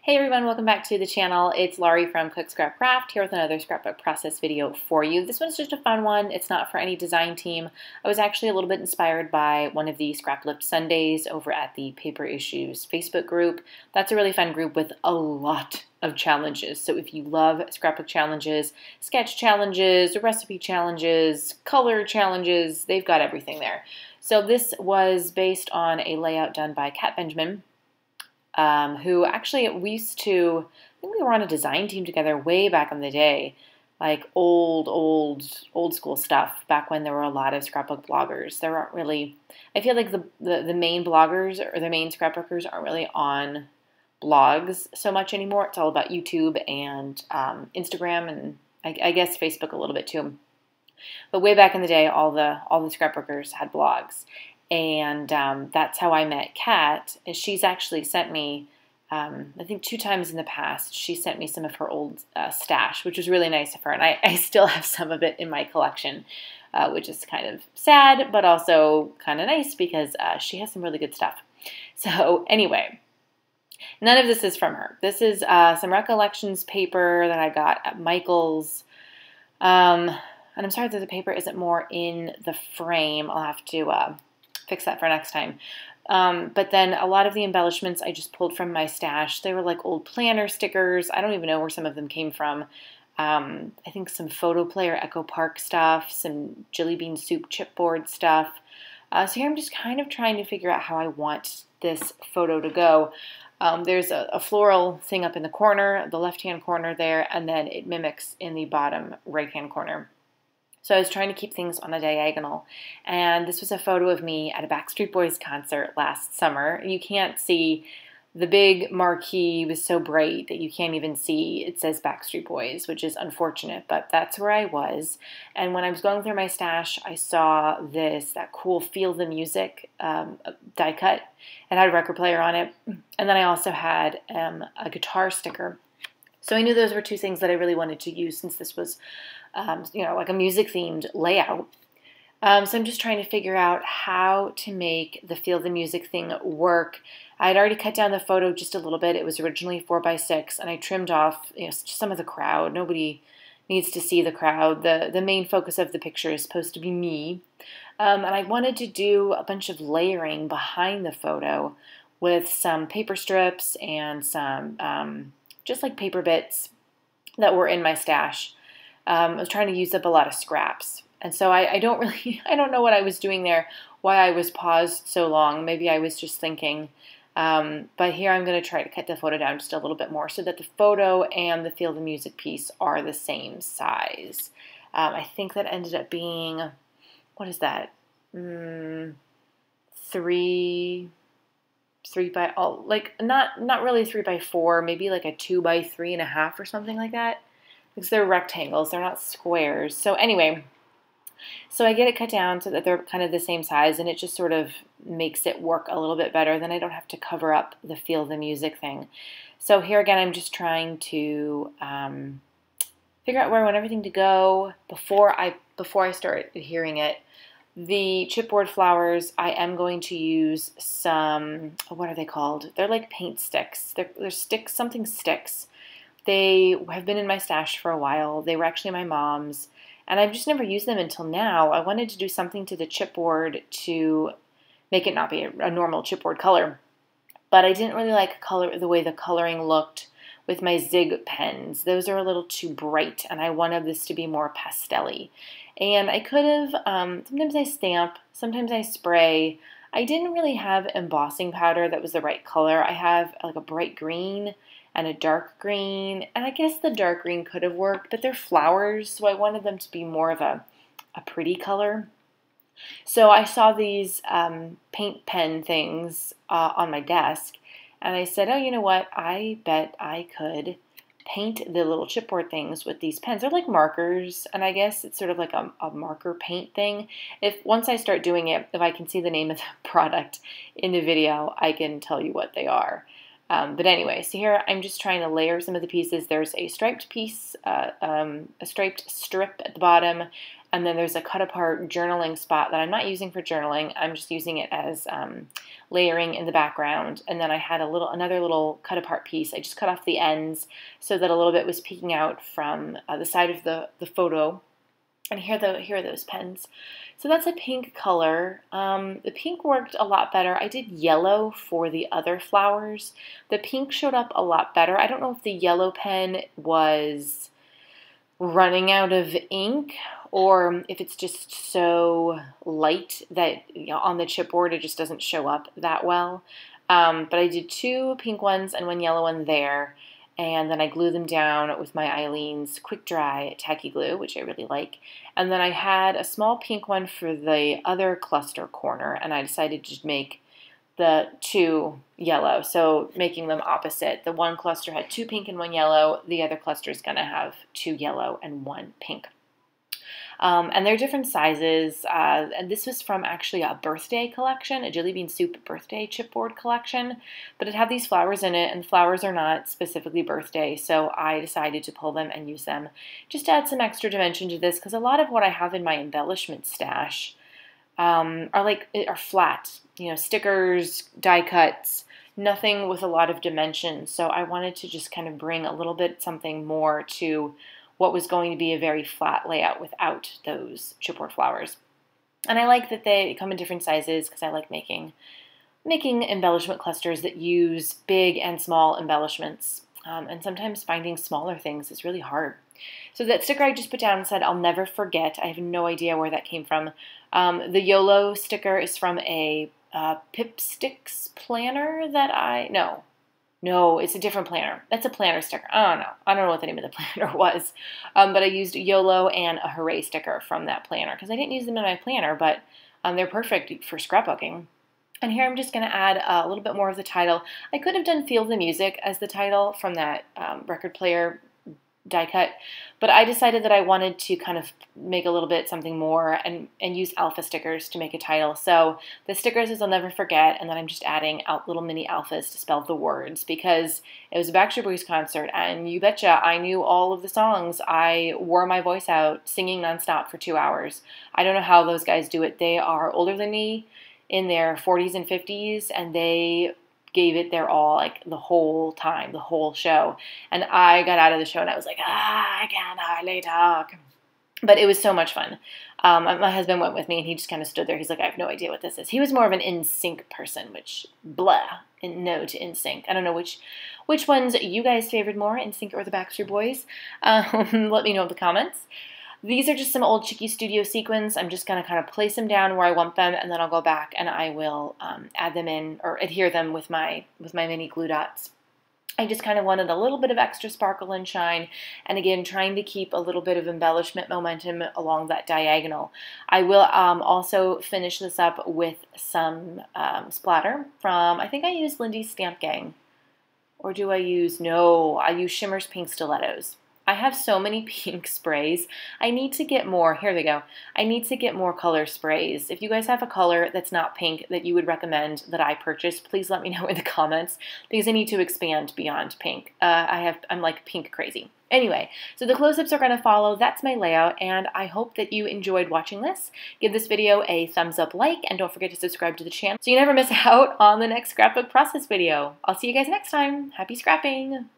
Hey everyone, welcome back to the channel. It's Laurie from Cook Scrap Craft here with another scrapbook process video for you. This one's just a fun one. It's not for any design team. I was actually a little bit inspired by one of the Scrapbook Sundays over at the Paper Issues Facebook group. That's a really fun group with a lot of challenges. So if you love scrapbook challenges, sketch challenges, recipe challenges, color challenges, they've got everything there. So this was based on a layout done by Kat Benjamin, who actually we used to, I think we were on a design team together way back in the day, like old school stuff, back when there were a lot of scrapbook bloggers. There aren't really, I feel like the main bloggers or the main scrapbookers aren't really on blogs so much anymore. It's all about YouTube and Instagram and I guess Facebook a little bit too. But way back in the day, all the scrapbookers had blogs. And that's how I met Kat. And she's actually sent me, I think 2 times in the past, she sent me some of her old stash, which was really nice of her. And I still have some of it in my collection, which is kind of sad, but also kind of nice because she has some really good stuff. So anyway, none of this is from her. This is some recollections paper that I got at Michael's. And I'm sorry that the paper isn't more in the frame. I'll have to fix that for next time. But then a lot of the embellishments I just pulled from my stash. They were like old planner stickers. I don't even know where some of them came from. I think some Photo Player Echo Park stuff, some Jelly Bean Soup chipboard stuff. So here I'm just kind of trying to figure out how I want this photo to go. There's a floral thing up in the corner, the left-hand corner there, and then it mimics in the bottom right-hand corner. So I was trying to keep things on a diagonal, and this was a photo of me at a Backstreet Boys concert last summer. You can't see, the big marquee was so bright that you can't even see it says Backstreet Boys, which is unfortunate, but that's where I was. And when I was going through my stash, I saw that cool Feel the Music die cut. It had a record player on it, and then I also had a guitar sticker. So I knew those were 2 things that I really wanted to use since this was, like a music-themed layout. So I'm just trying to figure out how to make the Feel the Music thing work. I had already cut down the photo just a little bit. It was originally 4x6, and I trimmed off some of the crowd. Nobody needs to see the crowd. The main focus of the picture is supposed to be me. And I wanted to do a bunch of layering behind the photo with some paper strips and some just like paper bits that were in my stash. I was trying to use up a lot of scraps. And so I don't know what I was doing there, why I was paused so long. Maybe I was just thinking. But here I'm going to try to cut the photo down just a little bit more so that the photo and the Feel the Music piece are the same size. I think that ended up being, what is that? 3 by, like not really 3 by 4, maybe like a 2 by 3.5 or something like that. Because they're rectangles, they're not squares. So anyway, so I get it cut down so that they're kind of the same size, and it just sort of makes it work a little bit better. Then I don't have to cover up the Feel the Music thing. So here again, I'm just trying to figure out where I want everything to go before I start adhering it. The chipboard flowers, I am going to use some, what are they called? They're like paint sticks. They're sticks, something sticks. They have been in my stash for a while. They were actually my mom's, and I've just never used them until now. I wanted to do something to the chipboard to make it not be a normal chipboard color, but I didn't really like the way the coloring looked with my Zig pens. Those are a little too bright, and I wanted this to be more pastel-y. And I could have, sometimes I stamp, sometimes I spray. I didn't really have embossing powder that was the right color. I have like a bright green and a dark green, and I guess the dark green could have worked, but they're flowers, so I wanted them to be more of a pretty color. So I saw these paint pen things on my desk, and I said, oh, you know what, I bet I could paint the little chipboard things with these pens. They're like markers, and I guess it's sort of like a marker paint thing. Once I start doing it, if I can see the name of the product in the video, I can tell you what they are. But anyway, so here I'm just trying to layer some of the pieces. There's a striped piece, a striped strip at the bottom, And then there's a cut apart journaling spot that I'm not using for journaling. I'm just using it as layering in the background. And then I had another little cut apart piece. I just cut off the ends so that a little bit was peeking out from the side of the photo. And here are those pens. So that's a pink color. The pink worked a lot better. I did yellow for the other flowers. The pink showed up a lot better. I don't know if the yellow pen was running out of ink or if it's just so light that on the chipboard it just doesn't show up that well. But I did 2 pink ones and 1 yellow one there. And then I glue them down with my Eileen's Quick Dry Tacky Glue, which I really like. And then I had a small pink one for the other cluster corner, and I decided to make the 2 yellow, so making them opposite. The one cluster had 2 pink and 1 yellow. The other cluster is going to have 2 yellow and 1 pink. And they're different sizes, and this was from actually a birthday collection, a Jelly Bean Soup birthday chipboard collection, but it had these flowers in it, and flowers are not specifically birthday, so I decided to pull them and use them just to add some extra dimension to this, because a lot of what I have in my embellishment stash are flat, stickers, die cuts, nothing with a lot of dimension, so I wanted to just kind of bring a little bit something more to what was going to be a very flat layout without those chipboard flowers. And I like that they come in different sizes because I like making embellishment clusters that use big and small embellishments. And sometimes finding smaller things is really hard. So that sticker I just put down said, "I'll never forget." I have no idea where that came from. The YOLO sticker is from a Pipsticks planner that No, it's a different planner. That's a planner sticker. I don't know what the name of the planner was. But I used YOLO and a Hooray sticker from that planner because I didn't use them in my planner, but they're perfect for scrapbooking. And here I'm just going to add a little bit more of the title. I could have done Feel the Music as the title from that record player die cut, but I decided that I wanted to kind of make a little bit something more and use alpha stickers to make a title. So the stickers is I'll never forget, and then I'm just adding out little mini alphas to spell the words because it was a Backstreet Boys concert, and you betcha I knew all of the songs. I wore my voice out singing nonstop for 2 hours. I don't know how those guys do it. They are older than me, in their 40s and 50s, and they gave it their all, like the whole time, the whole show. And I got out of the show and I was like, I can hardly talk. But it was so much fun. My husband went with me and he just kind of stood there. He's like, I have no idea what this is. He was more of an NSYNC person, which blah, no to NSYNC. I don't know which ones you guys favored more, NSYNC or the Backstreet Boys. Let me know in the comments. These are just some old Chicky Studio sequins. I'm just going to kind of place them down where I want them, and then I'll go back and I will add them in or adhere them with my mini glue dots. I just kind of wanted a little bit of extra sparkle and shine, and again, trying to keep a little bit of embellishment momentum along that diagonal. I will also finish this up with some splatter from, I think I used Lindy's Stamp Gang. Or do I use, no, I use Shimmer's Pink Stilettos. I have so many pink sprays. I need to get more. Here they go. I need to get more color sprays. If you guys have a color that's not pink that you would recommend that I purchase, please let me know in the comments because I need to expand beyond pink. I'm like pink crazy. Anyway, so the close-ups are going to follow. That's my layout, and I hope that you enjoyed watching this. Give this video a thumbs up, like, and don't forget to subscribe to the channel so you never miss out on the next scrapbook process video. I'll see you guys next time. Happy scrapping!